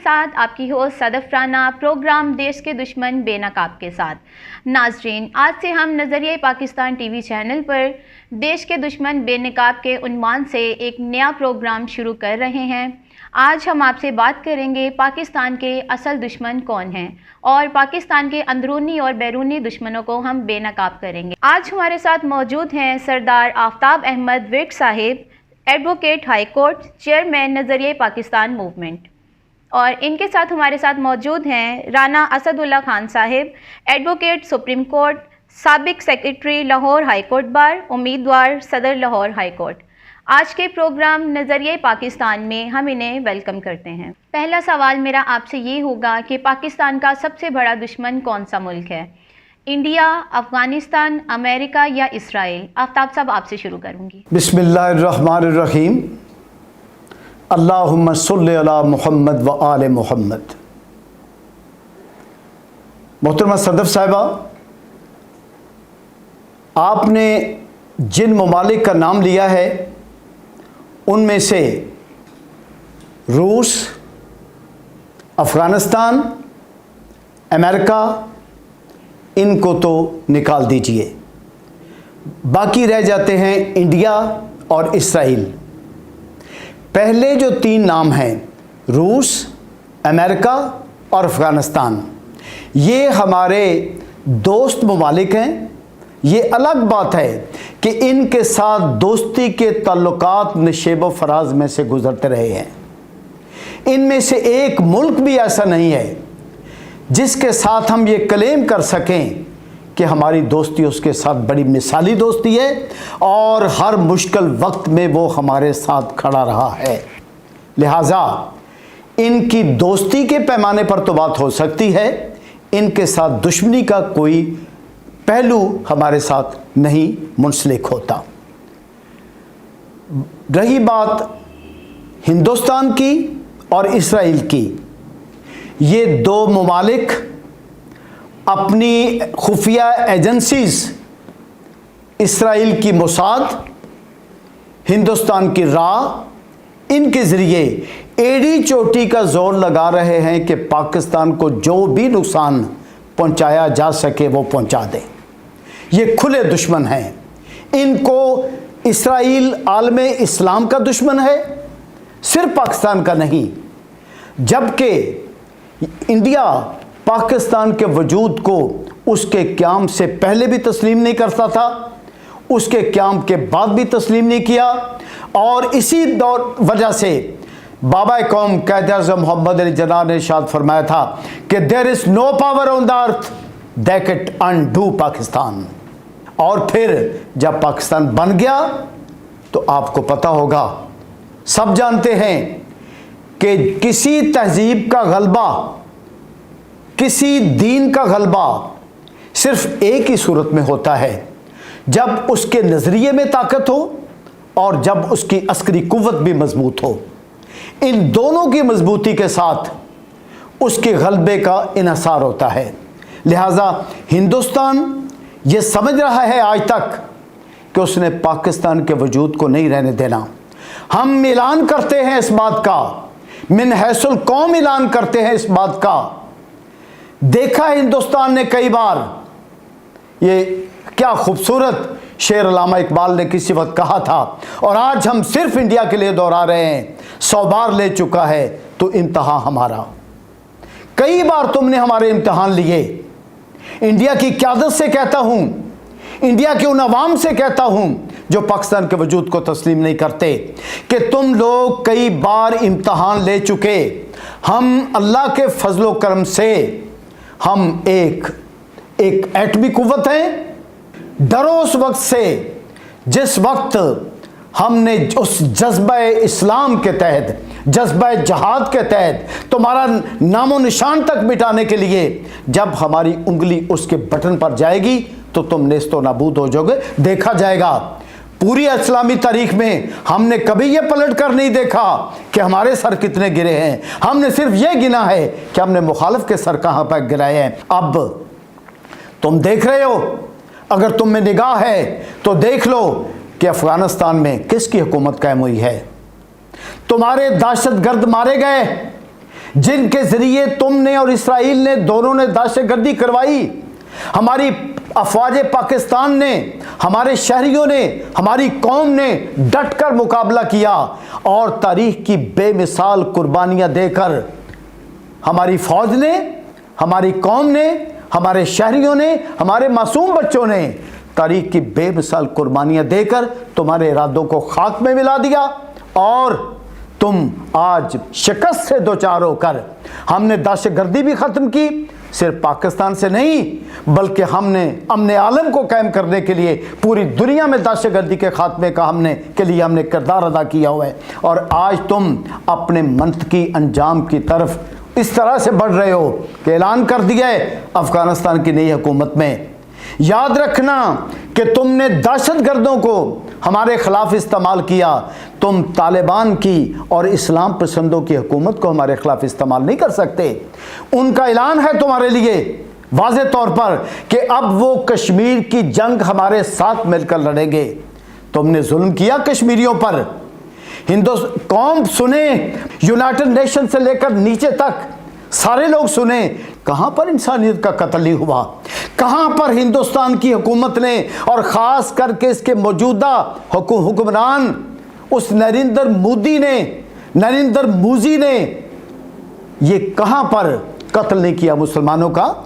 साथ आपकी host Sadaf Rana, programme देश के दुश्मन बेनकाब के साथ। नाजरीन, आज से हम नज़रिए पाकिस्तान टीवी चैनल पर देश के दुश्मन बेनकाब के उन्वान से एक नया प्रोग्राम शुरू कर रहे हैं। आज हम आपसे बात करेंगे पाकिस्तान के असल दुश्मन कौन हैं और पाकिस्तान के अंदरूनी और बैरूनी दुश्मनों को हम बेनकाब करेंगे। आज हमारे साथ मौजूद हैं Sardar Aftab Ahmed Virk Sahib, advocate high court, chairman नज़रिए पाकिस्तान मूवमेंट। और इनके साथ हमारे साथ मौजूद हैं Rana Asadullah Khan Sahib, advocate supreme court, साबिक secretary Lahore high court bar, उम्मीदवार सदर लाहौर हाई कोर्ट। आज के प्रोग्राम नज़रिए पाकिस्तान में हम इन्हें वेलकम करते हैं। पहला सवाल मेरा आपसे ये होगा कि पाकिस्तान का सबसे बड़ा दुश्मन कौन सा मुल्क है? इंडिया, अफ़गानिस्तान, अमेरिका या इसराइल? आफ्ताब साहब आपसे शुरू करूँगी। बिस्मिल्लाहिर्रहमानिर्रहीम। अल्लाहुम्मा सल्लि अला मुहम्मद व आले मुहम्मद। मोहतरमा सदफ साहिबा, आपने जिन ममालिक का नाम लिया है उनमें से रूस, अफ़गानिस्तान, अमेरिका, इनको तो निकाल दीजिए। बाकी रह जाते हैं इंडिया और इसराइल। पहले जो तीन नाम हैं, रूस, अमेरिका और अफ़गानिस्तान, ये हमारे दोस्त ममालिक हैं। ये अलग बात है कि इनके साथ दोस्ती के ताल्लुकात नशेब व फराज में से गुज़रते रहे हैं। इनमें से एक मुल्क भी ऐसा नहीं है जिसके साथ हम ये क्लेम कर सकें कि हमारी दोस्ती उसके साथ बड़ी मिसाली दोस्ती है और हर मुश्किल वक्त में वो हमारे साथ खड़ा रहा है। लिहाजा इनकी दोस्ती के पैमाने पर तो बात हो सकती है, इनके साथ दुश्मनी का कोई पहलू हमारे साथ नहीं मुंसलिक होता। रही बात हिंदुस्तान की और इसराइल की, ये दो ममालिक अपनी खुफिया एजेंसीज, इसराइल की मोसाद, हिंदुस्तान की राह, इनके ज़रिए एड़ी चोटी का जोर लगा रहे हैं कि पाकिस्तान को जो भी नुकसान पहुंचाया जा सके वो पहुंचा दें। ये खुले दुश्मन हैं। इनको इसराइल आलमे इस्लाम का दुश्मन है, सिर्फ पाकिस्तान का नहीं। जबकि इंडिया पाकिस्तान के वजूद को उसके क़याम से पहले भी तस्लीम नहीं करता था, उसके क़याम के बाद भी तस्लीम नहीं किया। और इसी वजह से बाबा कौम कायद-ए-आज़म मोहम्मद अली जिन्ना ने इरशाद फरमाया था कि there is no power on the earth that can undo Pakistan. और फिर जब पाकिस्तान बन गया तो आपको पता होगा, सब जानते हैं कि किसी तहजीब का गलबा, किसी दीन का गलबा सिर्फ एक ही सूरत में होता है, जब उसके नज़रिए में ताकत हो और जब उसकी अस्करी कुव्वत भी मजबूत हो। इन दोनों की मजबूती के साथ उसके गलबे का इन्हिसार होता है। लिहाजा हिंदुस्तान ये समझ रहा है आज तक कि उसने पाकिस्तान के वजूद को नहीं रहने देना। हम ऐलान करते हैं इस बात का, मिन हैसुल कौम ऐलान करते हैं इस बात का। देखा हिंदुस्तान ने कई बार, ये क्या खूबसूरत शेर अल्लामा इकबाल ने किसी वक्त कहा था, और आज हम सिर्फ इंडिया के लिए दोहरा रहे हैं, 100 बार ले चुका है तो इम्तहान हमारा। कई बार तुमने हमारे इम्तहान लिए। इंडिया की क़यादत से कहता हूँ, इंडिया के उन अवाम से कहता हूँ जो पाकिस्तान के वजूद को तस्लीम नहीं करते, कि तुम लोग कई बार इम्तहान ले चुके। हम अल्लाह के फजलो करम से हम एक एटमी कुव्वत हैं। डरो उस वक्त से जिस वक्त हमने उस जज्बा इस्लाम के तहत, जज्बा जहाद के तहत तुम्हारा नामो निशान तक मिटाने के लिए जब हमारी उंगली उसके बटन पर जाएगी तो तुम नेस्तो नाबूद हो जाओगे। देखा जाएगा पूरी इस्लामी तारीख में हमने कभी ये पलट कर नहीं देखा कि हमारे सर कितने गिरे हैं। हमने सिर्फ ये गिना है कि हमने मुखालिफ के सर कहाँ पर गिराए हैं। अब तुम देख रहे हो, अगर तुम में निगाह है तो देख लो कि अफ़गानिस्तान में किसकी हुकूमत कायम हुई है। तुम्हारे दहशतगर्द मारे गए, जिनके ज़रिए तुमने और इसराइल ने दोनों ने दहशतगर्दी करवाई। हमारी अफवाज पाकिस्तान ने, हमारे शहरियों ने, हमारी कौम ने डट कर मुकाबला किया और तारीख की बेमिसाल कुर्बानियाँ देकर हमारी फ़ौज ने, हमारी कौम ने, हमारे शहरियों ने, हमारे मासूम बच्चों ने तारीख की बेमिसाल कुर्बानियाँ देकर तुम्हारे इरादों को खाक में मिला दिया। और तुम आज शिकस्त से दो चार होकर, हमने दहशतगर्दी भी ख़त्म की, सिर्फ पाकिस्तान से नहीं बल्कि हमने अमन आलम को कायम करने के लिए पूरी दुनिया में दहशतगर्दी के खात्मे का के लिए हमने किरदार अदा किया हुआ है। और आज तुम अपने मंतकी अंजाम की तरफ इस तरह से बढ़ रहे हो कि ऐलान कर दिया है अफ़गानिस्तान की नई हुकूमत में। याद रखना कि तुमने दहशतगर्दों को हमारे खिलाफ इस्तेमाल किया, तुम तालिबान की और इस्लाम पसंदों की हुकूमत को हमारे खिलाफ इस्तेमाल नहीं कर सकते। उनका ऐलान है तुम्हारे लिए वाज़े तौर पर कि अब वो कश्मीर की जंग हमारे साथ मिलकर लड़ेंगे। तुमने जुल्म किया कश्मीरियों पर। कौम सुने, यूनाइटेड नेशन से लेकर नीचे तक सारे लोग सुने, कहाँ पर इंसानियत का कत्ल हुआ, कहाँ पर हिंदुस्तान की हुकूमत ने और ख़ास करके इसके मौजूदा हुक्मरान उस नरेंद्र मोदी ने ये कहाँ पर कत्ल नहीं किया मुसलमानों का।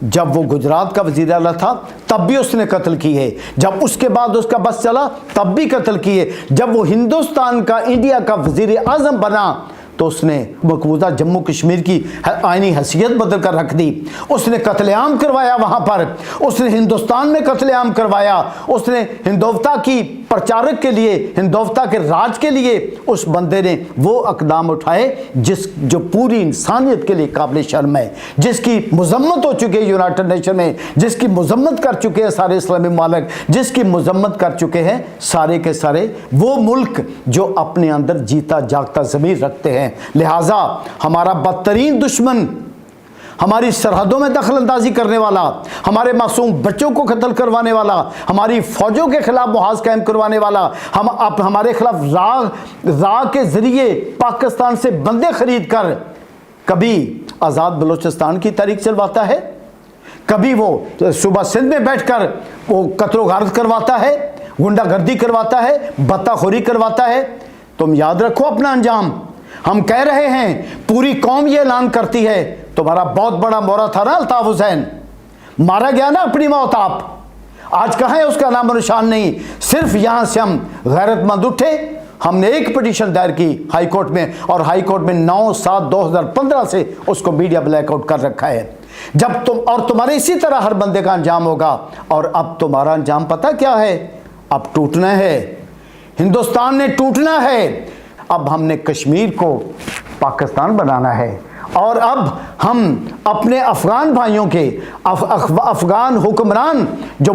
जब वो गुजरात का वज़ीर आला था तब भी उसने कत्ल किए, जब उसके बाद उसका बस चला तब भी कत्ल किए, जब वो हिंदुस्तान का, इंडिया का वज़ीर आज़म बना तो उसने मकबूजा जम्मू कश्मीर की आईनी हैसियत बदल कर रख दी। उसने कत्लेआम करवाया वहाँ पर, उसने हिंदुस्तान में कत्लेआम करवाया, उसने हिंदुत्वता की प्रचारक के लिए, हिंदुत्वता के राज के लिए उस बंदे ने वो अक़दाम उठाए जो पूरी इंसानियत के लिए काबिल शर्म है, जिसकी मज़म्मत हो चुकी है यूनाइटेड नेशन में, जिसकी मज़म्मत कर चुके हैं सारे इस्लामी मालिक, जिसकी मज़म्मत कर चुके हैं सारे के सारे वो मुल्क जो अपने अंदर जीता जागता ज़मीर रखते हैं। लिहाजा हमारा बदतरीन दुश्मन, हमारी सरहदों में दखल अंदाजी करने वाला, हमारे मासूम बच्चों को कत्ल करवाने वाला, हमारी फ़ौजों के खिलाफ मुहाज़ कायम करवाने वाला, हमारे खिलाफ राह के ज़रिए पाकिस्तान से बंदे खरीद कर कभी आज़ाद बलूचिस्तान की तारीख चलवाता है, कभी वो सुबह सिंध में बैठकर वो कत्ल गारत करवाता है, गुंडागर्दी करवाता है, बत्ताखोरी करवाता है। तुम याद रखो अपना अंजाम। हम कह रहे हैं, पूरी कौम ये ऐलान करती है, तुम्हारा बहुत बड़ा मोरा था ना अल्ताफ़ हुसैन, मारा गया ना अपनी मौत आप, आज कहाँ है उसका नाम निशान नहीं। सिर्फ यहाँ से हम गैरतमंद उठे, हमने एक पिटीशन दायर की हाई कोर्ट में और हाई कोर्ट में 9/7/2015 से उसको मीडिया ब्लैकआउट कर रखा है। जब तुम्हारे इसी तरह हर बंदे का अंजाम होगा। और अब तुम्हारा अंजाम पता क्या है? अब टूटना है, हिंदुस्तान ने टूटना है। अब हमने कश्मीर को पाकिस्तान बनाना है और अब हम अपने अफ़गान भाइयों के अफ़गान हुक्मरान जो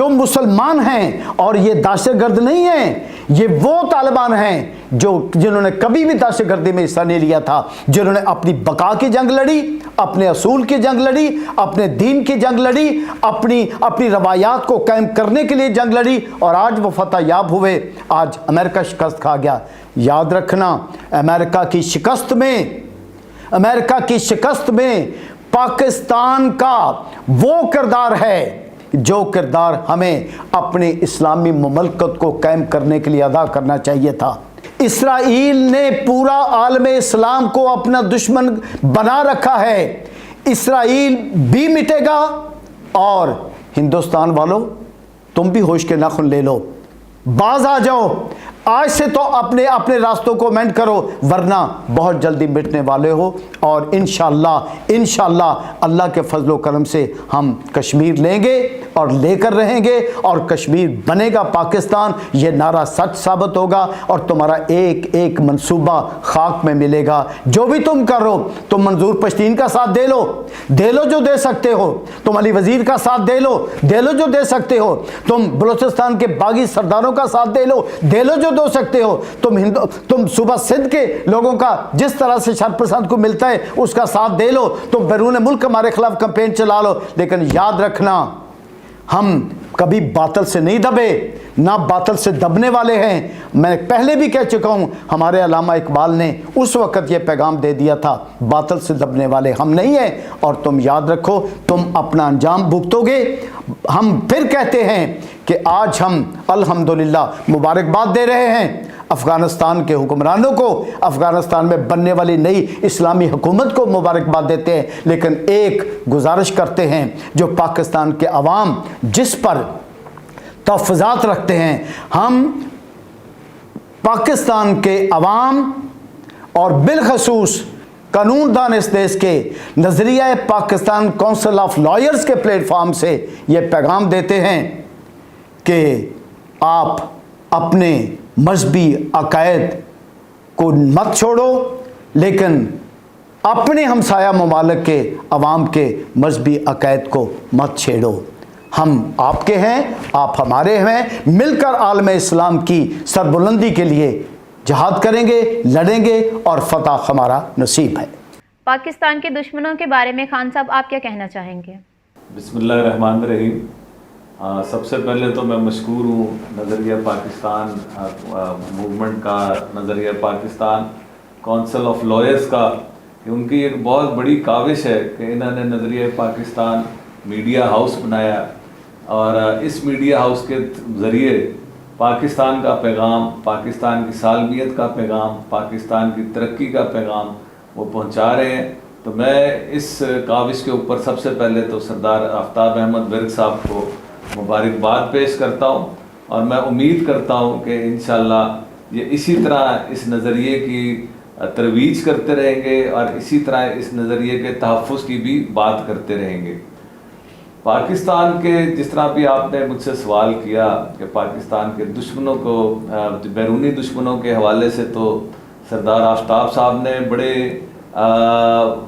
मुसलमान हैं और ये दहशतगर्द नहीं हैं, ये वो तालिबान हैं जिन्होंने कभी भी दहशतगर्दी में हिस्सा नहीं लिया था, जिन्होंने अपनी बका की जंग लड़ी, अपने असूल की जंग लड़ी, अपने दीन की जंग लड़ी, अपनी रवायात को कायम करने के लिए जंग लड़ी और आज वो फतह याब हुए। आज अमेरिका शिकस्त खा गया। याद रखना, अमेरिका की शिकस्त में पाकिस्तान का वो किरदार है जो किरदार हमें अपने इस्लामी मुमलकत को कायम करने के लिए अदा करना चाहिए था। इसराइल ने पूरा आलम इस्लाम को अपना दुश्मन बना रखा है। इसराइल भी मिटेगा और हिंदुस्तान वालों तुम भी होश के नाखून ले लो, बाज आ जाओ। आज से तो अपने रास्तों को मेंड करो, वरना बहुत जल्दी मिटने वाले हो। और इंशाअल्लाह अल्लाह के फजल व करम से हम कश्मीर लेंगे और लेकर रहेंगे और कश्मीर बनेगा पाकिस्तान। ये नारा सच साबित होगा और तुम्हारा एक एक मंसूबा खाक में मिलेगा। जो भी तुम करो, तुम मंजूर पश्तीन का साथ दे लो जो दे सकते हो, तुम अली वजीर का साथ दे लो जो दे सकते हो, तुम बलूचिस्तान के बागी सरदारों का साथ दे लो जो दे सकते हो, तुम सुबह सिंध के लोगों का जिस तरह से शरपसंद को मिलता है उसका साथ दे लो, तुम बैरून मुल्क हमारे खिलाफ कैंपेन चला लो। लेकिन याद रखना, हम कभी बातिल से नहीं दबे, ना बातिल से दबने वाले हैं। मैं पहले भी कह चुका हूँ, हमारे अल्लामा इकबाल ने उस वक़्त ये पैगाम दे दिया था, बातिल से दबने वाले हम नहीं हैं, और तुम याद रखो तुम अपना अंजाम भुगतोगे। हम फिर कहते हैं कि आज हम अल्हम्दुलिल्लाह मुबारकबाद दे रहे हैं अफ़गानिस्तान के हुक्मरानों को, अफ़गानिस्तान में बनने वाली नई इस्लामी हुकूमत को मुबारकबाद देते हैं, लेकिन एक गुजारिश करते हैं, जो पाकिस्तान के अवाम जिस पर तहफ़्फ़ुज़ात रखते हैं, हम पाकिस्तान के अवाम और बिलखसूस कानूनदान इस देश के नज़रिया पाकिस्तान काउंसिल ऑफ लॉयर्स के प्लेटफार्म से ये पैगाम देते हैं कि आप अपने मजहबी अकायद को मत छोड़ो, लेकिन अपने हमसाया ममालिक के अवाम के मजहबी अकायद को मत छेड़ो। हम आपके हैं, आप हमारे हैं, मिलकर आलम इस्लाम की सरबुलंदी के लिए जहाद करेंगे, लड़ेंगे और फतह हमारा नसीब है। पाकिस्तान के दुश्मनों के बारे में खान साहब आप क्या कहना चाहेंगे? बिस्मिल्लाहिर्रहमानिर्रहीम। सबसे पहले तो मैं मशकूर हूँ नज़रिया पाकिस्तान मूवमेंट का, नज़रिया पाकिस्तान काउंसिल ऑफ लॉयर्स का, कि उनकी एक बहुत बड़ी काविश है कि इन्होंने नज़रिया पाकिस्तान मीडिया हाउस बनाया, और इस मीडिया हाउस के ज़रिए पाकिस्तान का पैगाम, पाकिस्तान की सालमियत का पैगाम, पाकिस्तान की तरक्की का पैगाम वो पहुंचा रहे हैं। तो मैं इस काविश के ऊपर सबसे पहले तो सरदार आफ्ताब अहमद विर्क साहब को मुबारकबाद पेश करता हूं, और मैं उम्मीद करता हूं कि इंशाअल्लाह ये इसी तरह इस नज़रिए की तरवीज करते रहेंगे और इसी तरह इस नज़रिए के तहफ़्फ़ुज़ की भी बात करते रहेंगे। पाकिस्तान के जिस तरह भी आपने मुझसे सवाल किया कि पाकिस्तान के दुश्मनों को, बैरूनी दुश्मनों के हवाले से, तो सरदार आफ्ताब साहब ने बड़े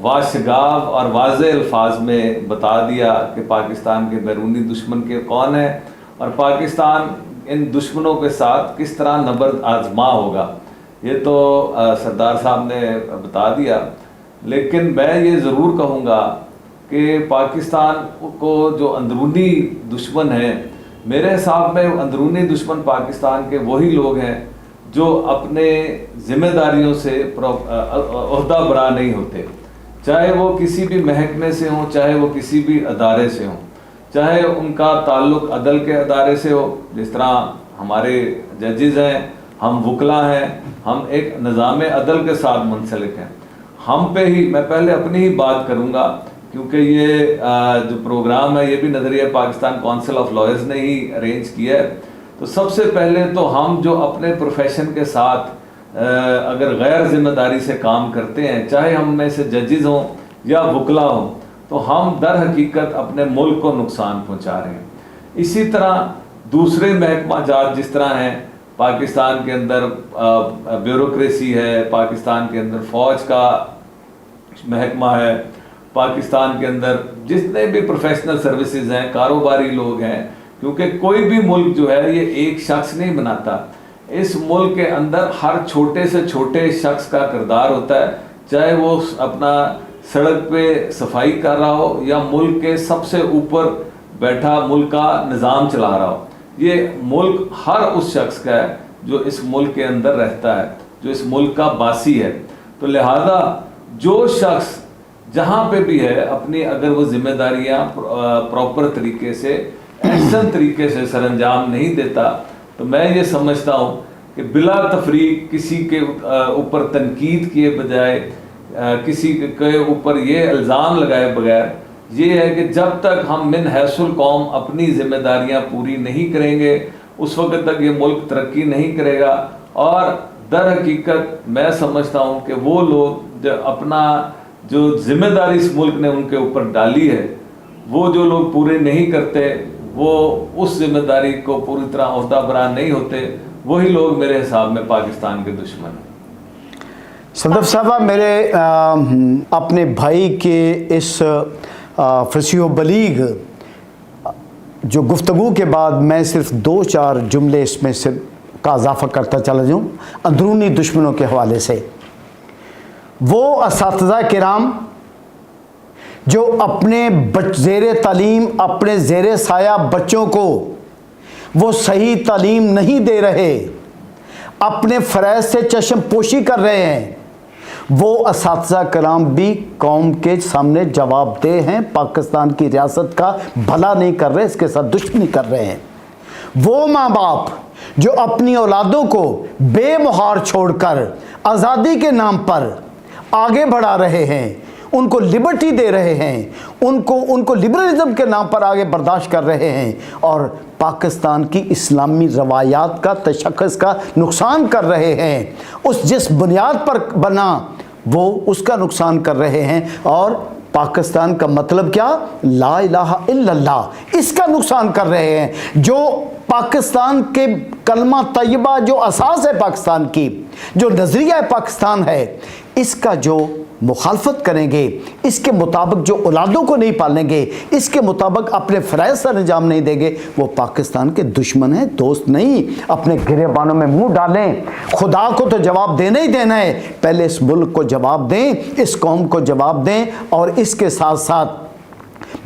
वाशगाब और वाज़े अल्फाज में बता दिया कि पाकिस्तान के बैरूनी दुश्मन के कौन है और पाकिस्तान इन दुश्मनों के साथ किस तरह नबर्द आजमा होगा। ये तो सरदार साहब ने बता दिया, लेकिन मैं ये ज़रूर कहूँगा कि पाकिस्तान को जो अंदरूनी दुश्मन हैं, मेरे हिसाब में अंदरूनी दुश्मन पाकिस्तान के वही लोग हैं जो अपने ज़िम्मेदारियों से ओहदा बरा नहीं होते, चाहे वो किसी भी महकमे से हों, चाहे वो किसी भी अदारे से हों, चाहे उनका ताल्लुक़ अदल के अदारे से हो, जिस तरह हमारे जजेज़ हैं, हम वकला हैं, हम एक निज़ाम अदल के साथ मुंसलिक हैं। हम पे ही, मैं पहले अपनी ही बात करूँगा क्योंकि ये जो प्रोग्राम है ये भी नज़रिया पाकिस्तान काउंसिल ऑफ लॉयर्स ने ही अरेंज किया है। तो सबसे पहले तो हम जो अपने प्रोफेशन के साथ अगर गैर जिम्मेदारी से काम करते हैं, चाहे हम में से जजेज़ हों या वकला हों, तो हम दर हकीकत अपने मुल्क को नुकसान पहुंचा रहे हैं। इसी तरह दूसरे महकमा जात जिस तरह हैं, पाकिस्तान के अंदर ब्यूरोक्रेसी है, पाकिस्तान के अंदर फ़ौज का महकमा है, पाकिस्तान के अंदर जितने भी प्रोफेशनल सर्विसेज हैं, कारोबारी लोग हैं, क्योंकि कोई भी मुल्क जो है ये एक शख्स नहीं बनाता। इस मुल्क के अंदर हर छोटे से छोटे शख्स का किरदार होता है, चाहे वो अपना सड़क पे सफाई कर रहा हो या मुल्क के सबसे ऊपर बैठा मुल्क का निज़ाम चला रहा हो। ये मुल्क हर उस शख्स का है जो इस मुल्क के अंदर रहता है, जो इस मुल्क का बासी है। तो लिहाजा जो शख्स जहाँ पे भी है अपनी अगर वो जिम्मेदारियाँ प्रॉपर तरीके से, एहसन तरीके से सरअंजाम नहीं देता, तो मैं ये समझता हूँ कि बिला तफरीक किसी के ऊपर तनकीद किए बजाय, किसी के ऊपर ये इल्ज़ाम लगाए बगैर, ये है कि जब तक हम मिन हैसुल कौम अपनी जिम्मेदारियाँ पूरी नहीं करेंगे उस वक्त तक ये मुल्क तरक्की नहीं करेगा। और दर हकीकत मैं समझता हूँ कि वो लोग जो अपना जो जिम्मेदारी इस मुल्क ने उनके ऊपर डाली है, वो जो लोग पूरे नहीं करते, वो उस जिम्मेदारी को पूरी तरह ओहदा बरा नहीं होते, वही लोग मेरे हिसाब में पाकिस्तान के दुश्मन हैं। सदफ साहबा, मेरे अपने भाई के इस फसीह बलीग जो गुफ्तगू के बाद मैं सिर्फ 2-4 जुमले इसमें से का इजाफ़ा करता चला जाऊँ अंदरूनी दुश्मनों के हवाले से। वो असातिज़ा किराम जो अपने ज़ेरे तालीम, अपने ज़ेरे साया बच्चों को वो सही तालीम नहीं दे रहे, अपने फ़रज़ से चश्म पोशी कर रहे हैं, वो असातिज़ा कराम भी कौम के सामने जवाबदेह हैं, पाकिस्तान की रियासत का भला नहीं कर रहे, इसके साथ दुश्मनी कर रहे हैं। वो माँ बाप जो अपनी औलादों को बेमुहार छोड़कर आज़ादी के नाम पर आगे बढ़ा रहे हैं, उनको लिबर्टी दे रहे हैं, उनको लिबरलिज्म के नाम पर आगे बर्दाश्त कर रहे हैं और पाकिस्तान की इस्लामी रवायात का तशख़्ख़ुस का नुकसान कर रहे हैं, उस जिस बुनियाद पर बना वो उसका नुकसान कर रहे हैं। और पाकिस्तान का मतलब क्या? ला इलाहा इल्लल्लाह, इसका नुकसान कर रहे हैं। जो पाकिस्तान के कलमा तय्यबा जो असास है पाकिस्तान की, जो नज़रिया पाकिस्तान है, इसका जो मुखालफत करेंगे, इसके मुताबिक जो औलादों को नहीं पालेंगे, इसके मुताबिक अपने फ़रज़ का निजाम नहीं देंगे, वो पाकिस्तान के दुश्मन हैं, दोस्त नहीं। अपने गिरेबानों में मुंह डालें, खुदा को तो जवाब देना ही देना है, पहले इस मुल्क को जवाब दें, इस कौम को जवाब दें। और इसके साथ साथ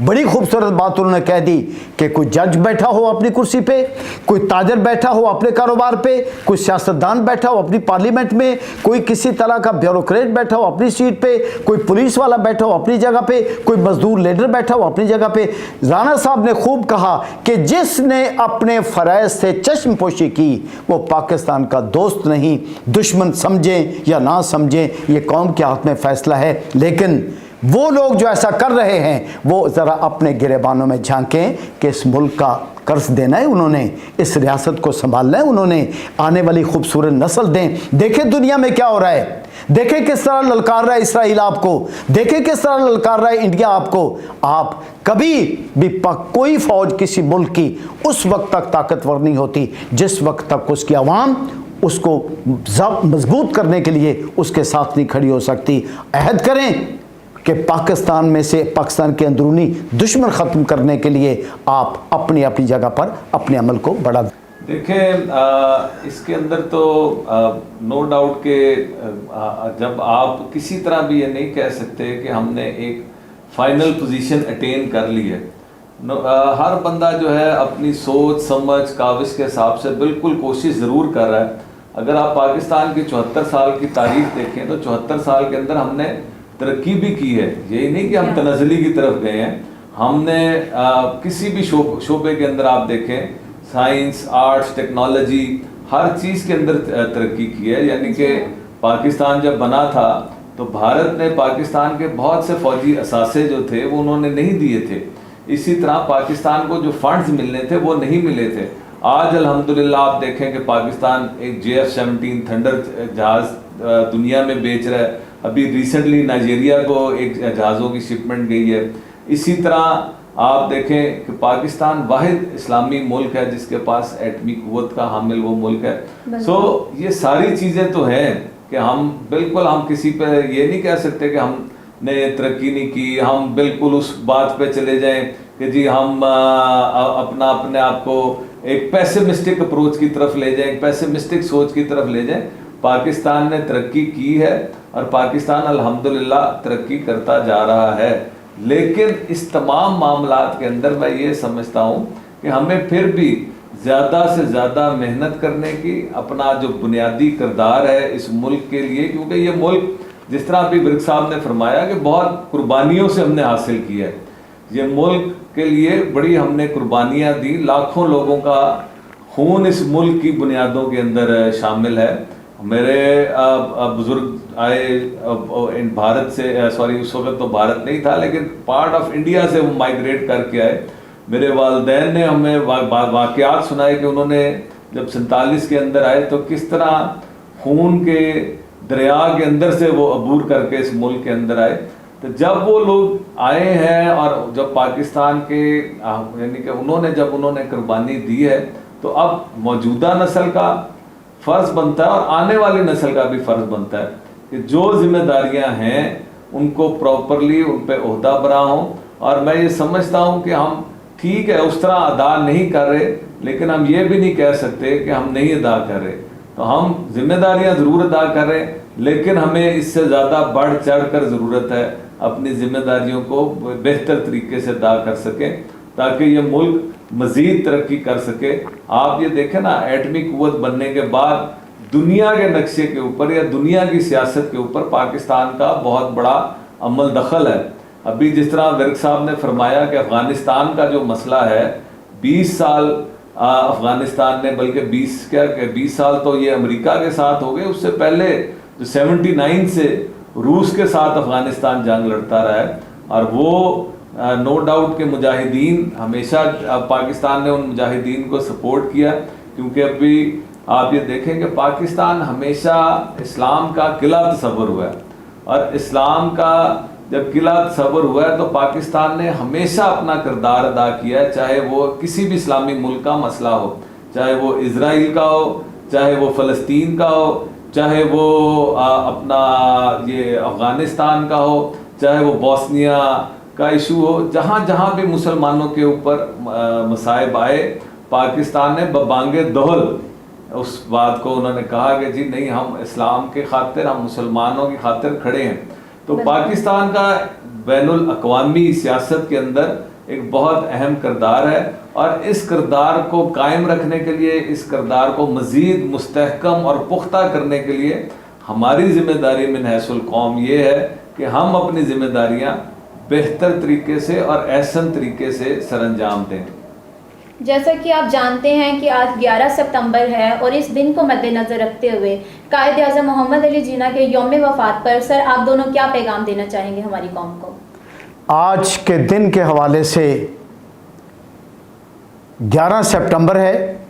बड़ी खूबसूरत बात उन्होंने कह दी कि कोई जज बैठा हो अपनी कुर्सी पे, कोई ताजर बैठा हो अपने कारोबार पे, कोई सियासतदान बैठा हो अपनी पार्लियामेंट में, कोई किसी तरह का ब्यूरोक्रेट बैठा हो अपनी सीट पे, कोई पुलिस वाला बैठा हो अपनी जगह पे, कोई मजदूर लीडर बैठा हो अपनी जगह पे। राना साहब ने खूब कहा कि जिसने अपने फ़रज़ से चश्म पोशी की वो पाकिस्तान का दोस्त नहीं, दुश्मन समझें या ना समझें ये कौम के हाथ में फ़ैसला है। लेकिन वो लोग जो ऐसा कर रहे हैं वो ज़रा अपने गिरेबानों में झांकें कि इस मुल्क का कर्ज देना है उन्होंने, इस रियासत को संभालना है उन्होंने, आने वाली खूबसूरत नस्ल दें। देखें दुनिया में क्या हो रहा है, देखें किस तरह ललकार रहा है इसराइल आपको, देखें किस तरह ललकार रहा है इंडिया आपको। आप कभी भी कोई फ़ौज किसी मुल्क की उस वक्त तक ताकतवर नहीं होती जिस वक्त तक उसकी आवाम उसको मजबूत करने के लिए उसके साथ नहीं खड़ी हो सकती। अहद करें कि पाकिस्तान में से पाकिस्तान के अंदरूनी दुश्मन ख़त्म करने के लिए आप अपनी अपनी जगह पर अपने अमल को बढ़ा। देखें, इसके अंदर तो नो डाउट कि जब आप किसी तरह भी ये नहीं कह सकते कि हमने एक फाइनल पोजीशन अटेन कर ली है। हर बंदा जो है अपनी सोच समझ काविश के हिसाब से बिल्कुल कोशिश ज़रूर कर रहा है। अगर आप पाकिस्तान की 74 साल की तारीख देखें तो 74 साल के अंदर हमने तरक्की भी की है। यही नहीं कि हम तनज़ली की तरफ गए हैं, हमने किसी भी शोबे के अंदर आप देखें, साइंस आर्ट्स टेक्नोलॉजी हर चीज़ के अंदर तरक्की की है। यानी कि पाकिस्तान जब बना था तो भारत ने पाकिस्तान के बहुत से फौजी असासे जो थे वो उन्होंने नहीं दिए थे। इसी तरह पाकिस्तान को जो फंड्स मिलने थे वो नहीं मिले थे। आज अल्हम्दुलिल्लाह आप देखें कि पाकिस्तान एक JF-17 थंडर जहाज़ दुनिया में बेच रहा है। अभी रिसेंटली नाइजीरिया को एक जहाज़ों की शिपमेंट गई है। इसी तरह आप देखें कि पाकिस्तान वाहिद इस्लामी मुल्क है जिसके पास एटमी क़ुव्वत का हामिल वो मुल्क है। सो ये सारी चीज़ें तो हैं कि हम बिल्कुल हम किसी पे ये नहीं कह सकते कि हमने तरक्की नहीं की, हम बिल्कुल उस बात पे चले जाएं कि जी हम अपने आप को एक पैसिमिस्टिक अप्रोच की तरफ ले जाएं, पैसिमिस्टिक सोच की तरफ ले जाएं। पाकिस्तान ने तरक्की की है और पाकिस्तान अल्हम्दुलिल्लाह तरक्की करता जा रहा है। लेकिन इस तमाम मामलात के अंदर मैं ये समझता हूँ कि हमें फिर भी ज़्यादा से ज़्यादा मेहनत करने की, अपना जो बुनियादी किरदार है इस मुल्क के लिए, क्योंकि ये मुल्क जिस तरह अभी विर्क साहब ने फरमाया कि बहुत कुर्बानियों से हमने हासिल किया है। ये मुल्क के लिए बड़ी हमने कुर्बानियाँ दी, लाखों लोगों का खून इस मुल्क की बुनियादों के अंदर शामिल है। मेरे बुज़ुर्ग आए भारत से, सॉरी उस वक्त तो भारत नहीं था लेकिन पार्ट ऑफ इंडिया से वो माइग्रेट करके आए। मेरे वालिदैन ने हमें वाक़यात सुनाए कि उन्होंने जब 47 के अंदर आए तो किस तरह खून के दरिया के अंदर से वो अबूर करके इस मुल्क के अंदर आए। तो जब वो लोग आए हैं और जब पाकिस्तान के यानी कि उन्होंने कुर्बानी दी है, तो अब मौजूदा नस्ल का फ़र्ज़ बनता है और आने वाली नस्ल का भी फ़र्ज़ बनता है कि जो जिम्मेदारियां हैं उनको प्रॉपरली उन पे ओहदा बरा हों। और मैं ये समझता हूँ कि हम ठीक है उस तरह अदा नहीं कर रहे, लेकिन हम ये भी नहीं कह सकते कि हम नहीं अदा कर रहे। तो हम जिम्मेदारियां ज़रूर अदा कर रहे हैं, लेकिन हमें इससे ज़्यादा बढ़ चढ़ कर ज़रूरत है अपनी जिम्मेदारियों को बेहतर तरीके से अदा कर सकें, ताकि ये मुल्क मज़ीद तरक्की कर सके। आप ये देखें ना, एटमी कुव्वत बनने के बाद दुनिया के नक्शे के ऊपर या दुनिया की सियासत के ऊपर पाकिस्तान का बहुत बड़ा अमल दखल है। अभी जिस तरह विर्क साहब ने फरमाया कि अफ़गानिस्तान का जो मसला है, 20 साल अफ़गानिस्तान ने, बल्कि 20 साल तो ये अमेरिका के साथ हो गए, उससे पहले जो 79 से रूस के साथ अफ़गानिस्तान जंग लड़ता रहा है। और वो नो डाउट के मुजाहिदीन, हमेशा पाकिस्तान ने उन मुजाहिदीन को सपोर्ट किया, क्योंकि अभी आप ये देखें कि पाकिस्तान हमेशा इस्लाम का किला तस्वर हुआ है, और इस्लाम का जब किला तस्वर हुआ है तो पाकिस्तान ने हमेशा अपना किरदार अदा किया है, चाहे वो किसी भी इस्लामी मुल्क का मसला हो, चाहे वो इज़राइल का हो, चाहे वो फ़लस्तीन का हो, चाहे वो अपना ये अफ़गानिस्तान का हो, चाहे वो बोस्निया का इशू हो। जहाँ जहाँ भी मुसलमानों के ऊपर मसाइब आए, पाकिस्तान ने बबांगे दोहल उस बात को उन्होंने कहा कि जी नहीं, हम इस्लाम के खातिर, हम मुसलमानों की खातिर खड़े हैं। तो पाकिस्तान का बैनुल अक़वामी सियासत के अंदर एक बहुत अहम किरदार है, और इस किरदार को कायम रखने के लिए, इस किरदार को मज़ीद मुस्तहकम और पुख्ता करने के लिए हमारी ज़िम्मेदारी मिन हैसुल कौम ये है कि हम अपनी ज़िम्मेदारियाँ बेहतर तरीके से और एहसन तरीके से सरअंजाम दें। जैसा कि आप जानते हैं कि आज 11 सितंबर है, और इस दिन को मद्देनज़र रखते हुए कायद-ए-आज़म मोहम्मद अली जिन्ना के यौम वफ़ात पर सर आप दोनों क्या पैगाम देना चाहेंगे हमारी कौम को? आज के दिन के हवाले से 11 सितंबर है,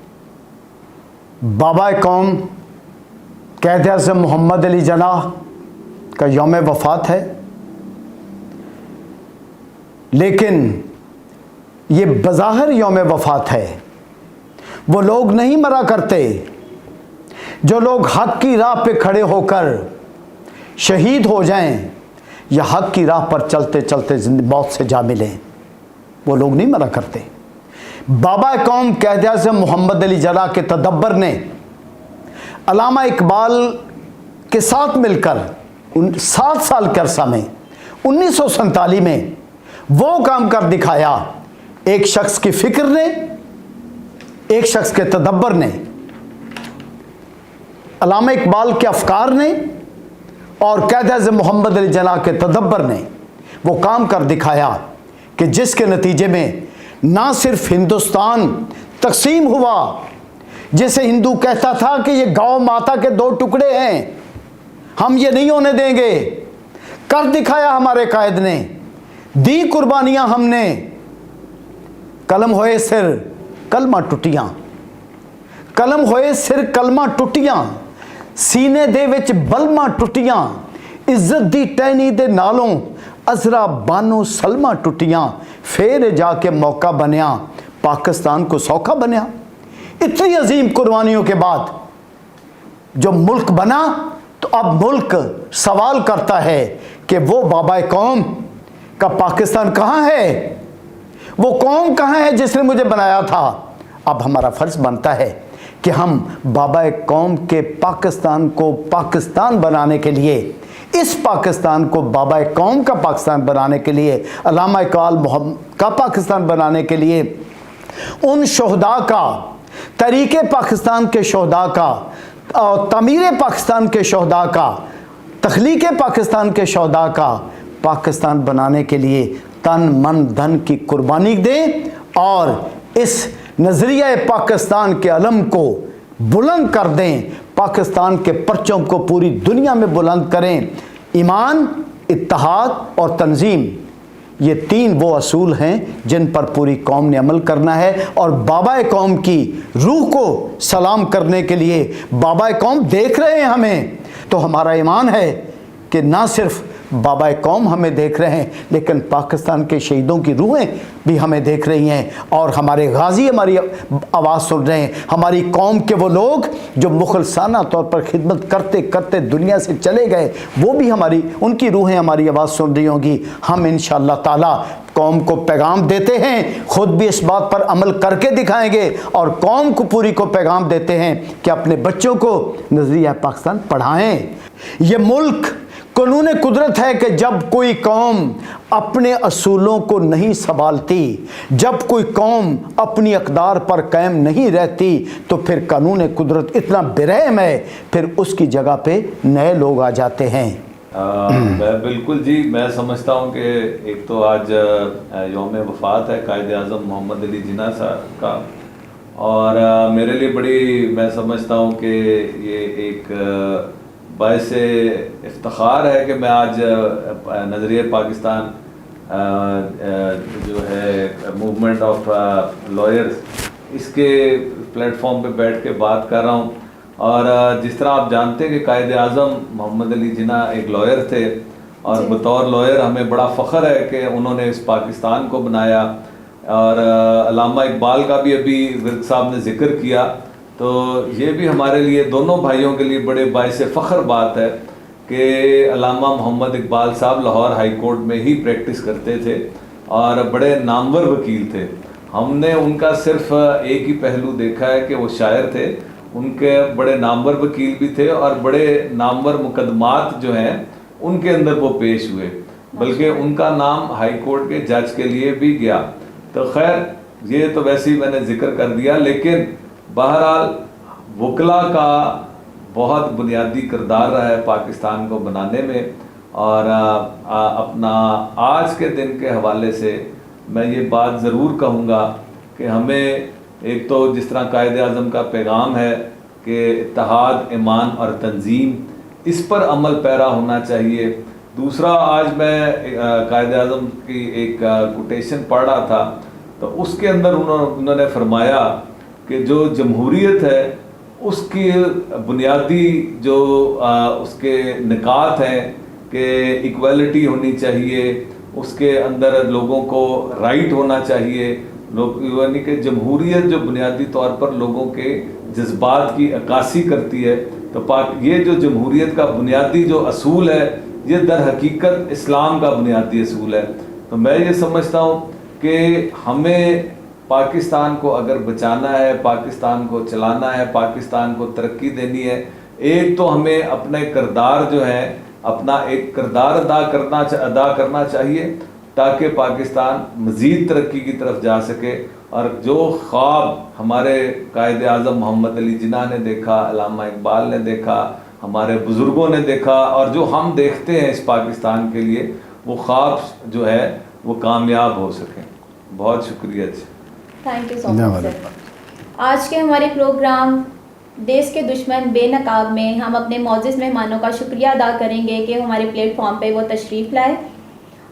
बाबा कौम कायद-ए-आज़म मोहम्मद अली जिन्ना का यौम वफ़ात है, लेकिन ये बज़ाहिर यौम वफ़ात है। वो लोग नहीं मरा करते जो लोग हक़ की राह पे खड़े होकर शहीद हो जाएं या हक़ की राह पर चलते चलते मौत से जा मिलें, वो लोग नहीं मरा करते। बाबा कौम कायद-ए-आज़म मोहम्मद अली जिन्ना के तदब्बर ने अल्लामा इकबाल के साथ मिलकर 7 साल के अरसा में 1947 में वो काम कर दिखाया। एक शख्स की फ़िक्र ने, एक शख्स के तदब्बर ने, अल्लामा इकबाल के अफकार ने और कायद-ए-आज़म मोहम्मद अली जिन्ना के तदब्बर ने वो काम कर दिखाया कि जिसके नतीजे में ना सिर्फ हिंदुस्तान तकसीम हुआ, जैसे हिंदू कहता था कि ये गौ माता के 2 टुकड़े हैं, हम ये नहीं होने देंगे, कर दिखाया हमारे कायद ने, दी कुर्बानियां हमने, कलम होए सिर कलमा टुटियां, कलम होए सिर कलमा टुटियां, सीने दे विच बलमा टुटियां, इज्जत दी टहनी दे नालों अजरा बानो सलमा टुटियां, फिर जाके मौका बनया पाकिस्तान को सौखा बनया। इतनी अजीम कुर्बानियों के बाद जो मुल्क बना, तो अब मुल्क सवाल करता है कि वो बाबा कौम का पाकिस्तान कहाँ है, वो कौम कहाँ है जिसने मुझे बनाया था। अब हमारा फ़र्ज़ बनता है कि हम बाबा कौम के पाकिस्तान को पाकिस्तान बनाने के लिए, इस पाकिस्तान को बाबा कौम का पाकिस्तान बनाने के लिए, अल्लामा इकबाल का पाकिस्तान बनाने के लिए, उन शोहदा का, तरीक़े पाकिस्तान के शोहदा का और तमीर पाकिस्तान के शोहदा का, तख्लीक़ पाकिस्तान के शोहदा का पाकिस्तान बनाने के लिए तन मन धन की कुर्बानी दें और इस नज़रिया पाकिस्तान के अलम को बुलंद कर दें, पाकिस्तान के परचों को पूरी दुनिया में बुलंद करें। ईमान, इत्तेहाद और तंजीम, ये 3 वो असूल हैं जिन पर पूरी कौम ने अमल करना है। और बाबा कौम की रूह को सलाम करने के लिए बाबा कौम देख रहे हैं हमें, तो हमारा ईमान है कि ना सिर्फ बाबा कौम हमें देख रहे हैं, लेकिन पाकिस्तान के शहीदों की रूहें भी हमें देख रही हैं, और हमारे गाजी हमारी आवाज़ सुन रहे हैं। हमारी कौम के वो लोग जो मुखलसाना तौर पर खिदमत करते करते दुनिया से चले गए, वो भी उनकी रूहें हमारी आवाज़ सुन रही होंगी। हम इंशाअल्लाह ताला कौम को पैगाम देते हैं, ख़ुद भी इस बात पर अमल करके दिखाएंगे, और कौम को पूरी को पैगाम देते हैं कि अपने बच्चों को नज़रिया पाकिस्तान पढ़ाएं। ये मुल्क कानून कुदरत है कि जब कोई कौम अपने असूलों को नहीं संभालती, जब कोई कौम अपनी अक़दार पर कायम नहीं रहती, तो फिर कानून कुदरत इतना बेरहम है, फिर उसकी जगह पे नए लोग आ जाते हैं। मैं बिल्कुल जी, मैं समझता हूँ कि एक तो आज यौम वफ़ात है कायद आज़म मोहम्मद अली जिन्ना साहब का, और मेरे लिए बड़ी, मैं समझता हूँ कि ये एक बाइस इफ्तिखार है कि मैं आज नज़रिए पाकिस्तान जो है मूवमेंट ऑफ लॉयर्स, इसके प्लेटफॉर्म पे बैठ के बात कर रहा हूँ। और जिस तरह आप जानते हैं कि कायद आज़म मोहम्मद अली जिन्ना एक लॉयर थे, और बतौर लॉयर हमें बड़ा फ़ख्र है कि उन्होंने इस पाकिस्तान को बनाया। और अल्लामा इकबाल का भी अभी विर्क साहब ने ज़िक्र किया, तो ये भी हमारे लिए, दोनों भाइयों के लिए बड़े बाइस फ़ख्र बात है कि अल्लामा मोहम्मद इकबाल साहब लाहौर हाई कोर्ट में ही प्रैक्टिस करते थे और बड़े नामवर वकील थे। हमने उनका सिर्फ एक ही पहलू देखा है कि वो शायर थे, उनके बड़े नामवर वकील भी थे और बड़े नामवर मुकदमात जो हैं उनके अंदर वो पेश हुए, बल्कि उनका नाम हाई कोर्ट के जज के लिए भी गया। तो खैर ये तो वैसे ही मैंने जिक्र कर दिया, लेकिन बहरहाल वकला का बहुत बुनियादी किरदार रहा है पाकिस्तान को बनाने में। और अपना आज के दिन के हवाले से मैं ये बात ज़रूर कहूँगा कि हमें एक तो जिस तरह कायद आज़म का पैगाम है कि इत्तेहाद, ईमान और तंजीम, इस पर अमल पैरा होना चाहिए। दूसरा, आज मैं कायद आज़म की एक कोटेशन पढ़ रहा था, तो उसके अंदर उन्होंने फरमाया कि जो जमहूरियत है उसकी बुनियादी जो उसके निकात हैं कि इक्वलिटी होनी चाहिए, उसके अंदर लोगों को राइट होना चाहिए, लोग, यानी कि जमहूरियत जो बुनियादी तौर पर लोगों के जज्बात की अक्कासी करती है। तो ये जो जमहूरियत का बुनियादी जो असूल है, ये दर हकीकत इस्लाम का बुनियादी असूल है। तो मैं ये समझता हूँ कि हमें पाकिस्तान को अगर बचाना है, पाकिस्तान को चलाना है, पाकिस्तान को तरक्की देनी है, एक तो हमें अपने किरदार जो है, अपना एक किरदार अदा करना चाहिए ताकि पाकिस्तान मज़ीद तरक्की की तरफ जा सके। और जो ख्वाब हमारे कायद आज़म मोहम्मद अली जिन्ना ने देखा, अल्लामा इकबाल ने देखा, हमारे बुज़ुर्गों ने देखा, और जो हम देखते हैं इस पाकिस्तान के लिए, वो ख्वाब जो है वो कामयाब हो सकें। बहुत शुक्रिया जी। Thank you so much sir. आज के हमारे प्रोग्राम देश के दुश्मन बेनकाब में हम अपने मौजूद मेहमानों का शुक्रिया अदा करेंगे कि हमारे प्लेटफॉर्म पे वो तशरीफ़ लाए,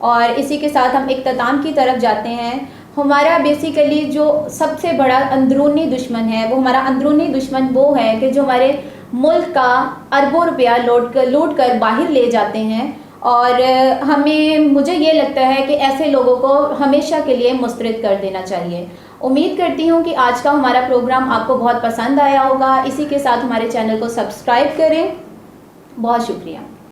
और इसी के साथ हम इख्तिताम की तरफ जाते हैं। हमारा बेसिकली जो सबसे बड़ा अंदरूनी दुश्मन है, वो हमारा अंदरूनी दुश्मन वो है कि जो हमारे मुल्क का अरबों रुपया लूट कर बाहर ले जाते हैं, और मुझे ये लगता है कि ऐसे लोगों को हमेशा के लिए मुस्तरद कर देना चाहिए। उम्मीद करती हूँ कि आज का हमारा प्रोग्राम आपको बहुत पसंद आया होगा। इसी के साथ हमारे चैनल को सब्सक्राइब करें। बहुत शुक्रिया।